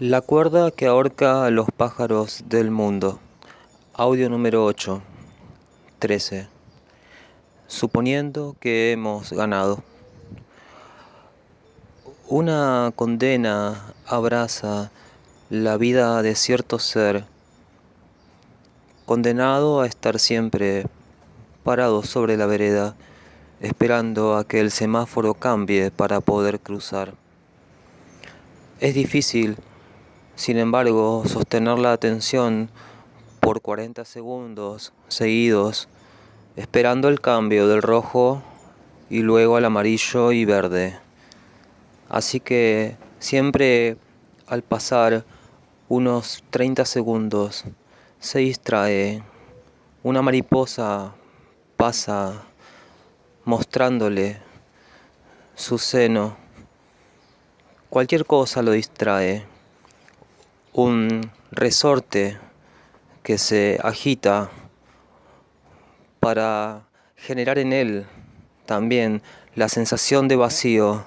La cuerda que ahorca a los pájaros del mundo. Audio número 8, 13. Suponiendo que hemos ganado. Una condena abraza la vida de cierto ser, condenado a estar siempre parado sobre la vereda, esperando a que el semáforo cambie para poder cruzar. Es difícil, sin embargo, sostener la atención por 40 segundos seguidos, esperando el cambio del rojo y luego al amarillo y verde. Así que siempre al pasar unos 30 segundos se distrae. Una mariposa pasa mostrándole su seno. Cualquier cosa lo distrae. Un resorte que se agita para generar en él también la sensación de vacío,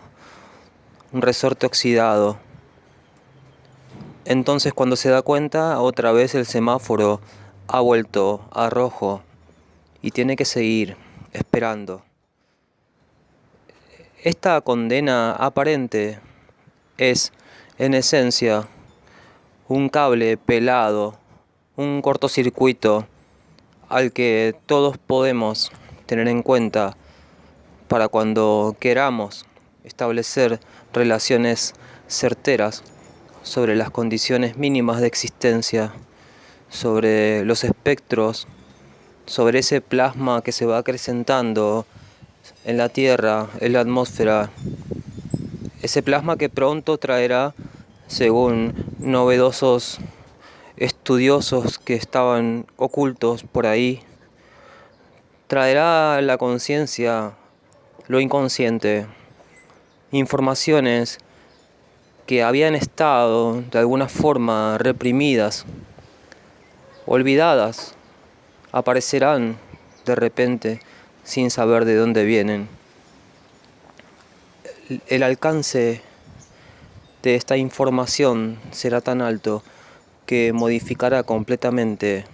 un resorte oxidado. Entonces cuando se da cuenta, otra vez el semáforo ha vuelto a rojo y tiene que seguir esperando. Esta condena aparente es, en esencia, un cable pelado, un cortocircuito al que todos podemos tener en cuenta para cuando queramos establecer relaciones certeras sobre las condiciones mínimas de existencia, sobre los espectros, sobre ese plasma que se va acrecentando en la Tierra, en la atmósfera, ese plasma que pronto traerá, según novedosos estudiosos que estaban ocultos por ahí, traerá la conciencia, lo inconsciente, informaciones que habían estado de alguna forma reprimidas, olvidadas, aparecerán de repente sin saber de dónde vienen. El alcance de esta información será tan alto que modificará completamente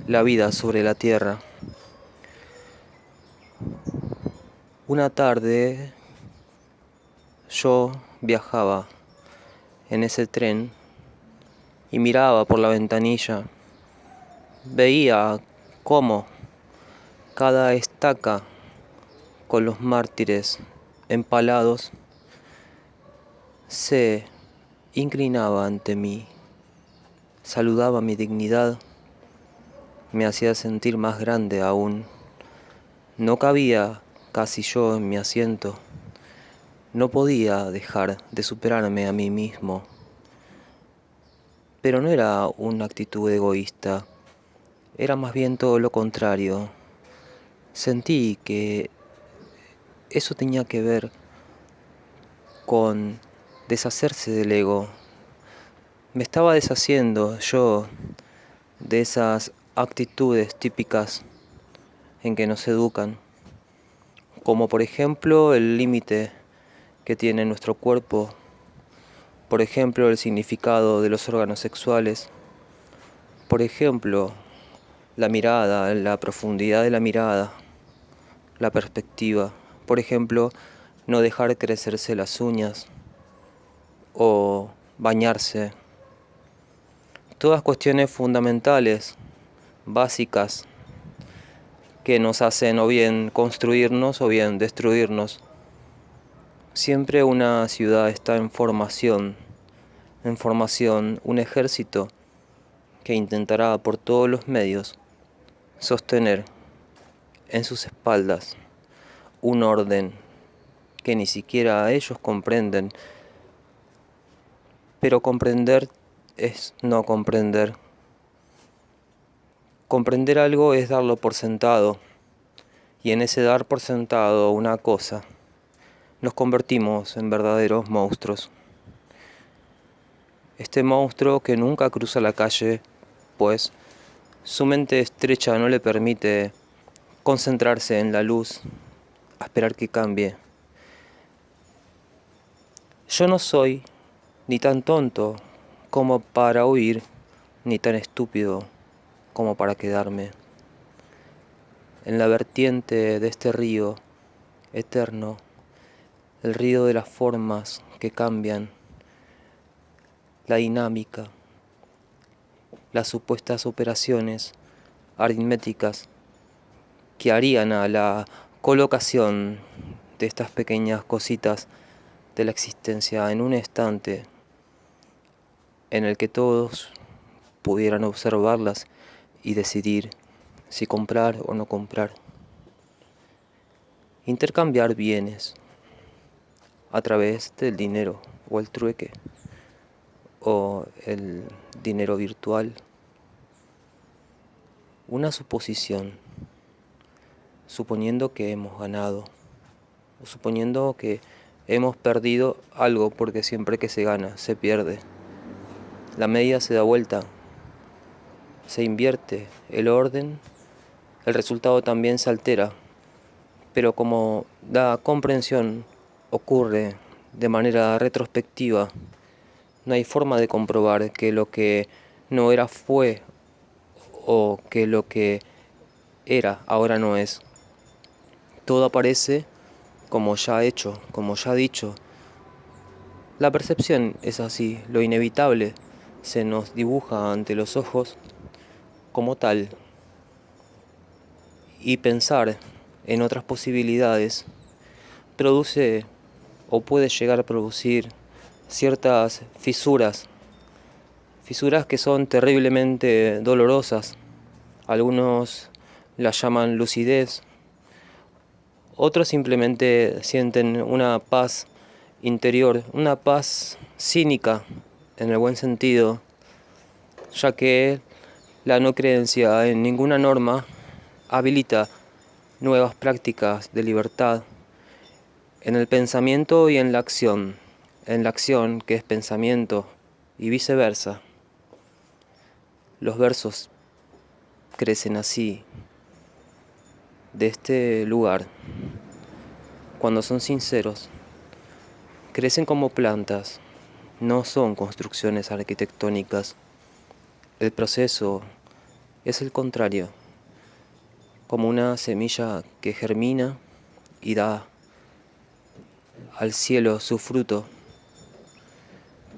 la vida sobre la Tierra. Una tarde yo viajaba en ese tren y miraba por la ventanilla. Veía cómo cada estaca con los mártires empalados se inclinaba ante mí, saludaba mi dignidad, me hacía sentir más grande aún. No cabía casi yo en mi asiento, no podía dejar de superarme a mí mismo. Pero no era una actitud egoísta, era más bien todo lo contrario. Sentí que eso tenía que ver con deshacerse del ego. Me estaba deshaciendo yo de esas actitudes típicas en que nos educan, como por ejemplo el límite que tiene nuestro cuerpo, por ejemplo el significado de los órganos sexuales, por ejemplo la mirada, la profundidad de la mirada, la perspectiva, por ejemplo no dejar crecerse las uñas o bañarse. Todas cuestiones fundamentales, básicas, que nos hacen o bien construirnos o bien destruirnos. Siempre una ciudad está en formación, un ejército que intentará por todos los medios sostener en sus espaldas un orden que ni siquiera ellos comprenden, pero comprender es no comprender. Comprender algo es darlo por sentado, y en ese dar por sentado una cosa, nos convertimos en verdaderos monstruos. Este monstruo que nunca cruza la calle, pues su mente estrecha no le permite concentrarse en la luz, a esperar que cambie. Yo no soy ni tan tonto como para huir, ni tan estúpido como para quedarme. En la vertiente de este río eterno, el río de las formas que cambian, la dinámica, las supuestas operaciones aritméticas que harían a la colocación de estas pequeñas cositas de la existencia en un instante en el que todos pudieran observarlas y decidir si comprar o no comprar. Intercambiar bienes a través del dinero o el trueque o el dinero virtual. Una suposición, suponiendo que hemos ganado o suponiendo que hemos perdido algo, porque siempre que se gana se pierde. La media se da vuelta, se invierte el orden, el resultado también se altera, pero como la comprensión ocurre de manera retrospectiva, no hay forma de comprobar que lo que no era fue o que lo que era ahora no es. Todo aparece como ya hecho, como ya dicho. La percepción es así, lo inevitable se nos dibuja ante los ojos como tal, y pensar en otras posibilidades produce o puede llegar a producir ciertas fisuras que son terriblemente dolorosas. Algunos las llaman lucidez, otros simplemente sienten una paz interior, una paz cínica en el buen sentido, ya que la no creencia en ninguna norma habilita nuevas prácticas de libertad en el pensamiento y en la acción que es pensamiento y viceversa. Los versos crecen así, de este lugar, cuando son sinceros, crecen como plantas, no son construcciones arquitectónicas. El proceso es el contrario, como una semilla que germina y da al cielo su fruto.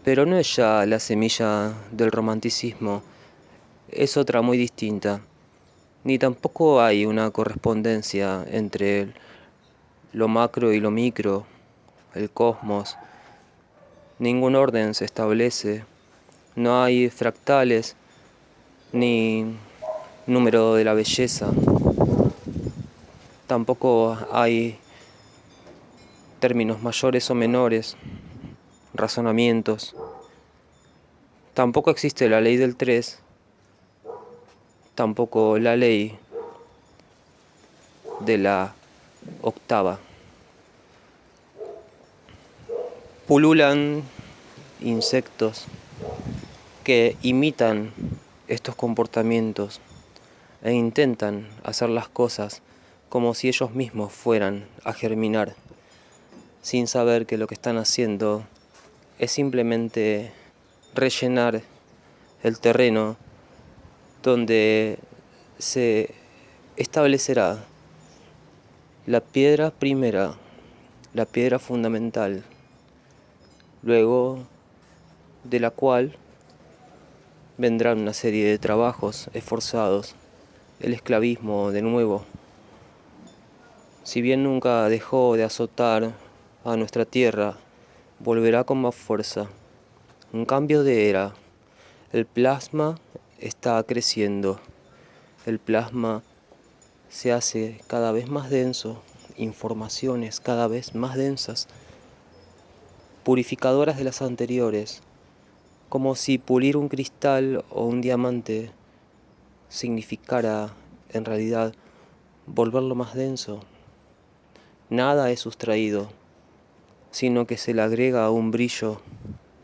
Pero no es ya la semilla del romanticismo, es otra muy distinta. Ni tampoco hay una correspondencia entre lo macro y lo micro, el cosmos. Ningún orden se establece, no hay fractales ni número de la belleza. Tampoco hay términos mayores o menores, razonamientos. Tampoco existe la ley del 3, tampoco la ley de la octava. Pululan insectos que imitan estos comportamientos e intentan hacer las cosas como si ellos mismos fueran a germinar, sin saber que lo que están haciendo es simplemente rellenar el terreno donde se establecerá la piedra primera, la piedra fundamental, luego de la cual vendrán una serie de trabajos esforzados, el esclavismo de nuevo. Si bien nunca dejó de azotar a nuestra tierra, volverá con más fuerza. Un cambio de era. El plasma está creciendo. El plasma se hace cada vez más denso, informaciones cada vez más densas, purificadoras de las anteriores, como si pulir un cristal o un diamante significara, en realidad, volverlo más denso. Nada es sustraído, sino que se le agrega un brillo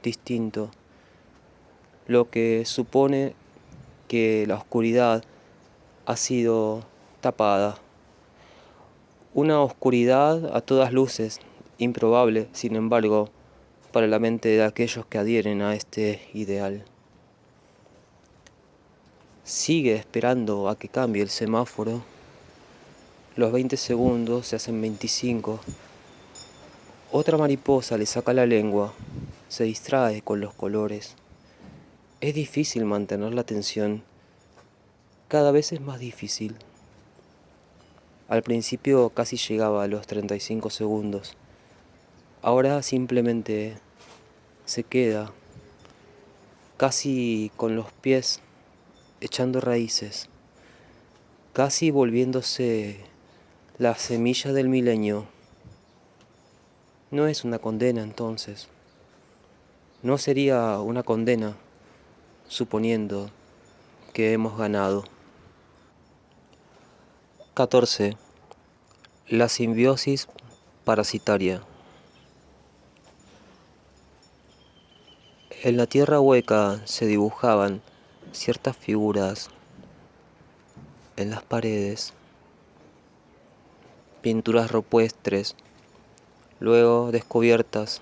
distinto, lo que supone que la oscuridad ha sido tapada. Una oscuridad a todas luces, improbable, sin embargo, para la mente de aquellos que adhieren a este ideal. Sigue esperando a que cambie el semáforo. Los 20 segundos se hacen 25. Otra mariposa le saca la lengua, se distrae con los colores. Es difícil mantener la atención, cada vez es más difícil. Al principio casi llegaba a los 35 segundos. Ahora simplemente se queda, casi con los pies echando raíces, casi volviéndose la semilla del milenio. No es una condena entonces. No sería una condena, suponiendo que hemos ganado. 14. La simbiosis parasitaria. En la tierra hueca se dibujaban ciertas figuras en las paredes, pinturas rupestres, luego descubiertas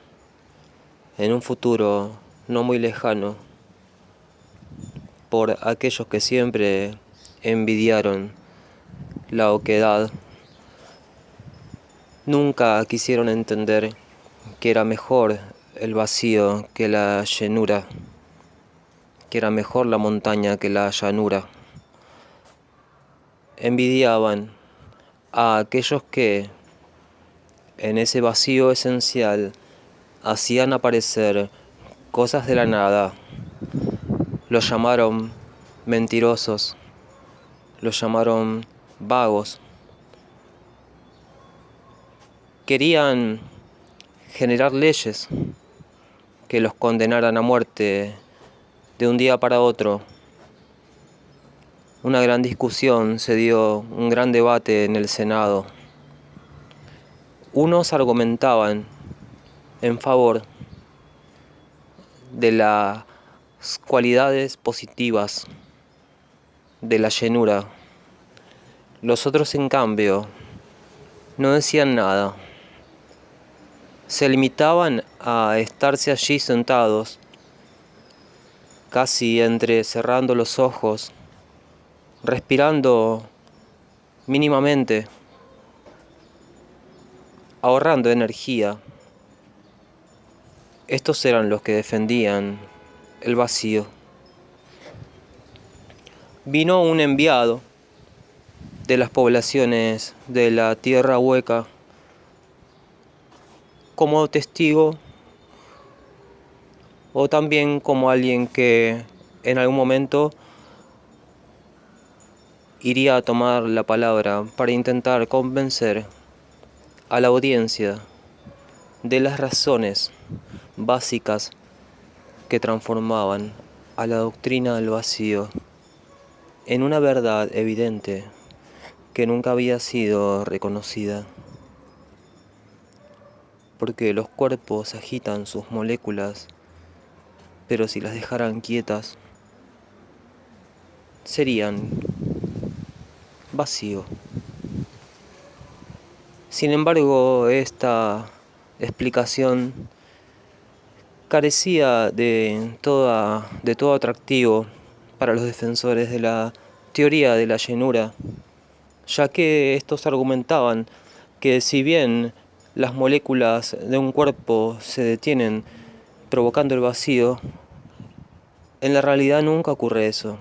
en un futuro no muy lejano por aquellos que siempre envidiaron la oquedad. Nunca quisieron entender que era mejor el vacío que la llenura, que era mejor la montaña que la llanura. Envidiaban a aquellos que en ese vacío esencial hacían aparecer cosas de la nada. Los llamaron mentirosos, los llamaron vagos. Querían generar leyes que los condenaran a muerte de un día para otro. Una gran discusión se dio, un gran debate en el Senado. Unos argumentaban en favor de las cualidades positivas de la llenura. Los otros, en cambio, no decían nada. Se limitaban a estarse allí sentados, casi entrecerrando los ojos, respirando mínimamente, ahorrando energía. Estos eran los que defendían el vacío. Vino un enviado de las poblaciones de la tierra hueca como testigo o también como alguien que en algún momento iría a tomar la palabra para intentar convencer a la audiencia de las razones básicas que transformaban a la doctrina del vacío en una verdad evidente que nunca había sido reconocida. Porque los cuerpos agitan sus moléculas, pero si las dejaran quietas, serían vacío. Sin embargo, esta explicación carecía de todo atractivo para los defensores de la teoría de la llenura, ya que estos argumentaban que si bien las moléculas de un cuerpo se detienen provocando el vacío, en la realidad nunca ocurre eso,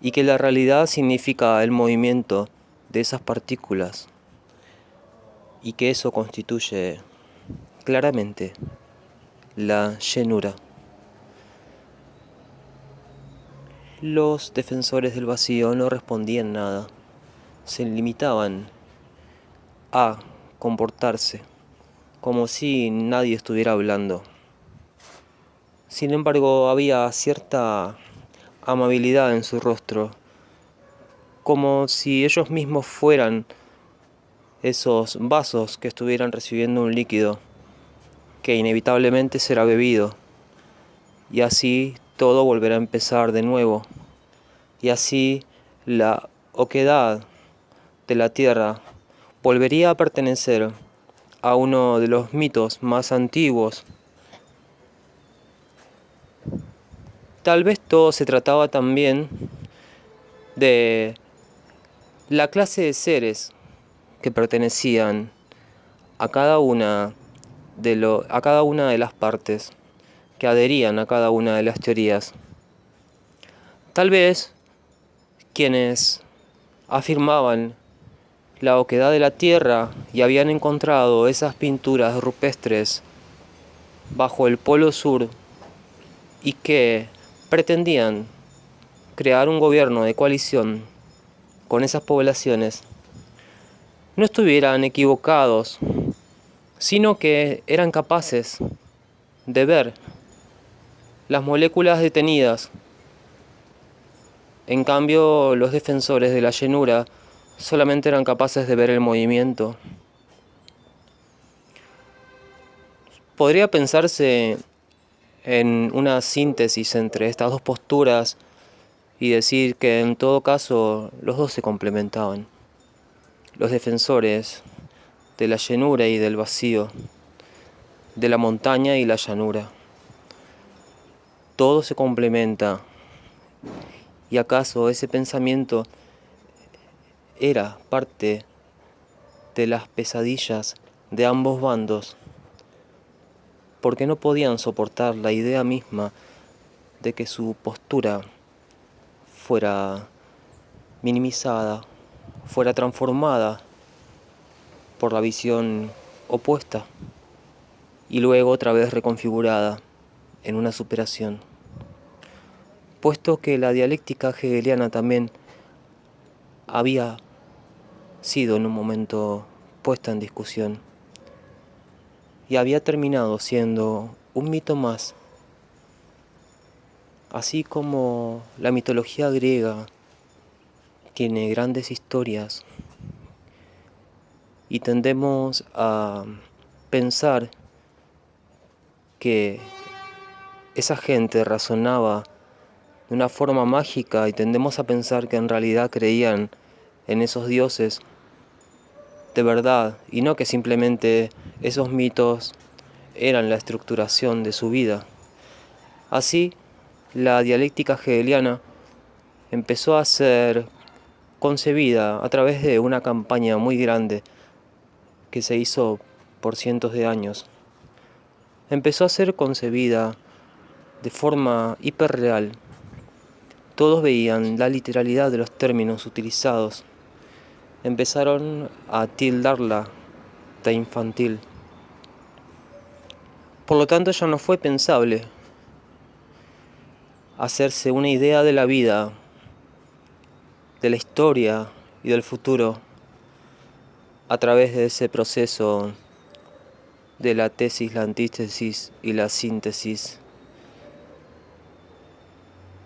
y que la realidad significa el movimiento de esas partículas, y que eso constituye claramente la llenura. Los defensores del vacío no respondían nada, se limitaban a comportarse como si nadie estuviera hablando. Sin embargo, había cierta amabilidad en su rostro, como si ellos mismos fueran esos vasos que estuvieran recibiendo un líquido que inevitablemente será bebido, y así todo volverá a empezar de nuevo, y así la oquedad de la tierra volvería a pertenecer a uno de los mitos más antiguos. Tal vez todo se trataba también de la clase de seres que pertenecían a cada una de las partes, que adherían a cada una de las teorías. Tal vez quienes afirmaban la oquedad de la Tierra y habían encontrado esas pinturas rupestres bajo el Polo Sur y que pretendían crear un gobierno de coalición con esas poblaciones, no estuvieran equivocados, sino que eran capaces de ver las moléculas detenidas. En cambio, los defensores de la llanura solamente eran capaces de ver el movimiento. Podría pensarse en una síntesis entre estas dos posturas y decir que en todo caso los dos se complementaban. Los defensores de la llanura y del vacío, de la montaña y la llanura. Todo se complementa. ¿Y acaso ese pensamiento era parte de las pesadillas de ambos bandos? Porque no podían soportar la idea misma de que su postura fuera minimizada, fuera transformada por la visión opuesta y luego otra vez reconfigurada en una superación. Puesto que la dialéctica hegeliana también había sido en un momento puesta en discusión y había terminado siendo un mito más, así como la mitología griega tiene grandes historias y tendemos a pensar que esa gente razonaba de una forma mágica y tendemos a pensar que en realidad creían en esos dioses de verdad y no que simplemente esos mitos eran la estructuración de su vida. Así, la dialéctica hegeliana empezó a ser concebida a través de una campaña muy grande que se hizo por cientos de años. Empezó a ser concebida de forma hiperreal. Todos veían la literalidad de los términos utilizados. Empezaron a tildarla de infantil. Por lo tanto, ya no fue pensable hacerse una idea de la vida, de la historia y del futuro a través de ese proceso de la tesis, la antítesis y la síntesis.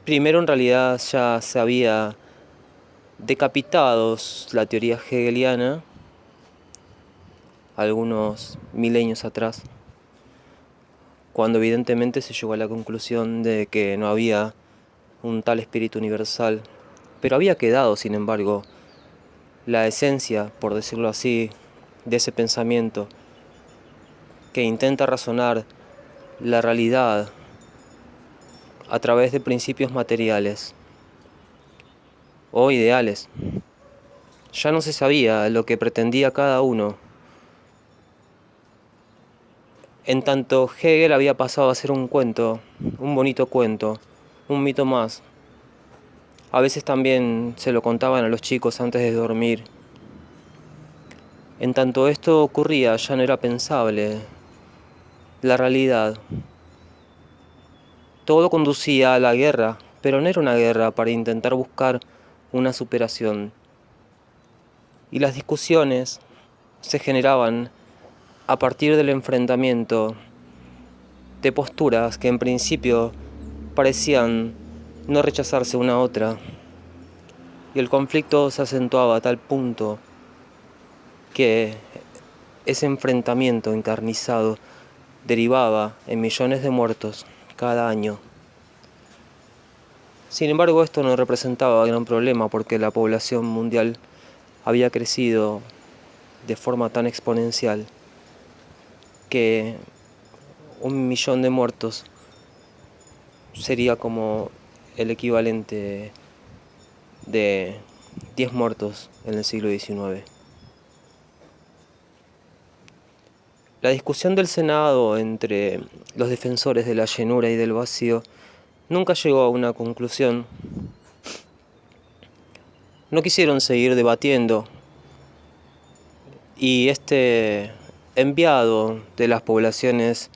Primero, en realidad, ya se había decapitado la teoría hegeliana algunos milenios atrás, cuando evidentemente se llegó a la conclusión de que no había un tal espíritu universal, pero había quedado, sin embargo, la esencia, por decirlo así, de ese pensamiento que intenta razonar la realidad a través de principios materiales o ideales. Ya no se sabía lo que pretendía cada uno. En tanto, Hegel había pasado a ser un cuento, un bonito cuento, un mito más. A veces también se lo contaban a los chicos antes de dormir. En tanto esto ocurría, ya no era pensable la realidad. Todo conducía a la guerra, pero no era una guerra para intentar buscar una superación. Y las discusiones se generaban a partir del enfrentamiento de posturas que en principio parecían no rechazarse una a otra. Y el conflicto se acentuaba a tal punto que ese enfrentamiento encarnizado derivaba en millones de muertos cada año. Sin embargo, esto no representaba gran problema porque la población mundial había crecido de forma tan exponencial que 1 millón de muertos sería como el equivalente de 10 muertos en el siglo XIX. La discusión del Senado entre los defensores de la llenura y del vacío nunca llegó a una conclusión. No quisieron seguir debatiendo y este enviado de las poblaciones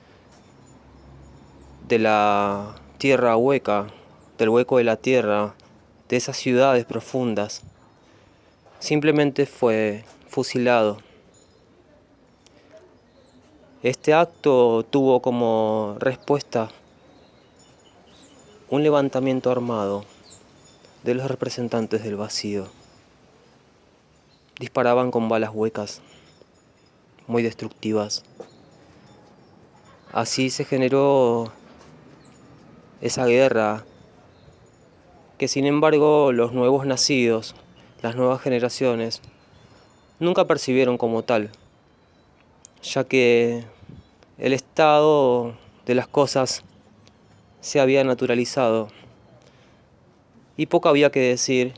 de la tierra hueca, del hueco de la tierra, de esas ciudades profundas, simplemente fue fusilado. Este acto tuvo como respuesta un levantamiento armado de los representantes del vacío. Disparaban con balas huecas, muy destructivas. Así se generó esa guerra que, sin embargo, los nuevos nacidos, las nuevas generaciones, nunca percibieron como tal, ya que el estado de las cosas se había naturalizado y poco había que decir.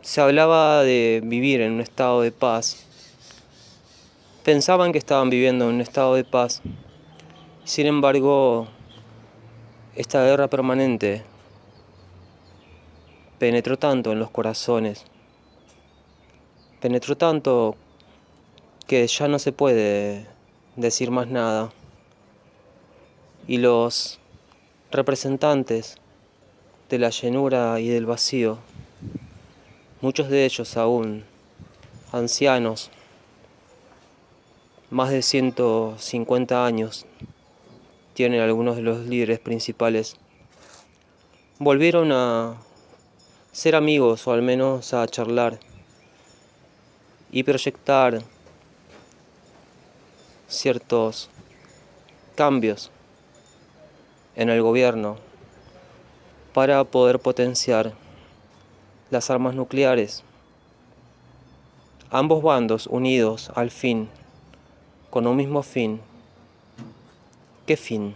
Se hablaba de vivir en un estado de paz. Pensaban que estaban viviendo en un estado de paz. Sin embargo, esta guerra permanente penetró tanto en los corazones, penetró tanto que ya no se puede decir más nada. Y los representantes de la llenura y del vacío, muchos de ellos aún ancianos, más de 150 años, tienen algunos de los líderes principales, volvieron a ser amigos, o al menos a charlar y proyectar ciertos cambios en el gobierno para poder potenciar las armas nucleares. Ambos bandos unidos al fin, con un mismo fin. ¿Qué fin?